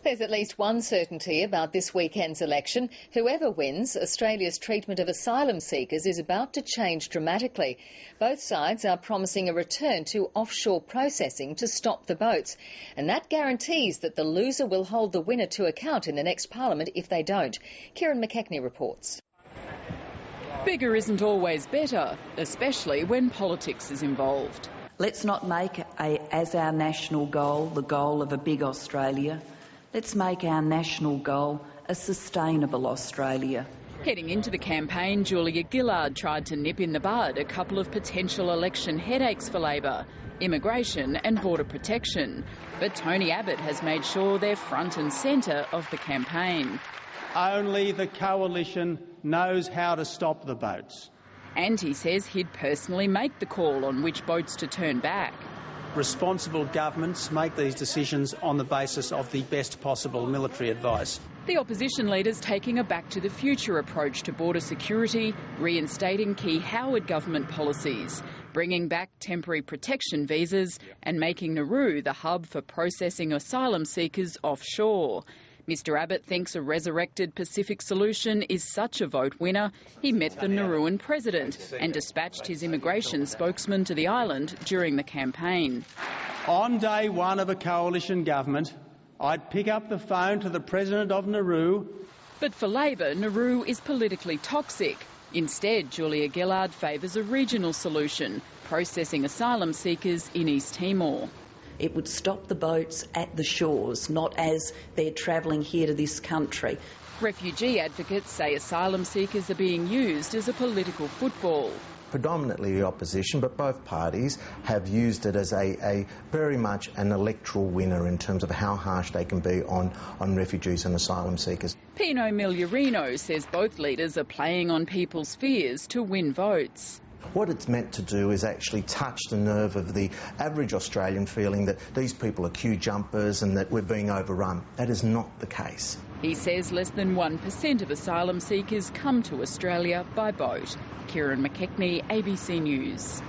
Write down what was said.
There's at least one certainty about this weekend's election. Whoever wins, Australia's treatment of asylum seekers is about to change dramatically. Both sides are promising a return to offshore processing to stop the boats. And that guarantees that the loser will hold the winner to account in the next parliament if they don't. Kieran McKechnie reports. Bigger isn't always better, especially when politics is involved. Let's not make as our national goal the goal of a big Australia. Let's make our national goal a sustainable Australia. Heading into the campaign, Julia Gillard tried to nip in the bud a couple of potential election headaches for Labor: immigration and border protection. But Tony Abbott has made sure they're front and centre of the campaign. Only the coalition knows how to stop the boats. And he says he'd personally make the call on which boats to turn back. Responsible governments make these decisions on the basis of the best possible military advice. The opposition leaders taking a back-to-the-future approach to border security, reinstating key Howard government policies, bringing back temporary protection visas and making Nauru the hub for processing asylum seekers offshore. Mr Abbott thinks a resurrected Pacific solution is such a vote winner, he met the Nauruan president and dispatched his immigration spokesman to the island during the campaign. On day one of a coalition government, I'd pick up the phone to the president of Nauru. But for Labor, Nauru is politically toxic. Instead, Julia Gillard favours a regional solution, processing asylum seekers in East Timor. It would stop the boats at the shores, not as they're travelling here to this country. Refugee advocates say asylum seekers are being used as a political football. Predominantly the opposition, but both parties have used it as a very much an electoral winner in terms of how harsh they can be on refugees and asylum seekers. Pino Migliorino says both leaders are playing on people's fears to win votes. What it's meant to do is actually touch the nerve of the average Australian, feeling that these people are queue jumpers and that we're being overrun. That is not the case. He says less than 1% of asylum seekers come to Australia by boat. Kieran McKechnie, ABC News.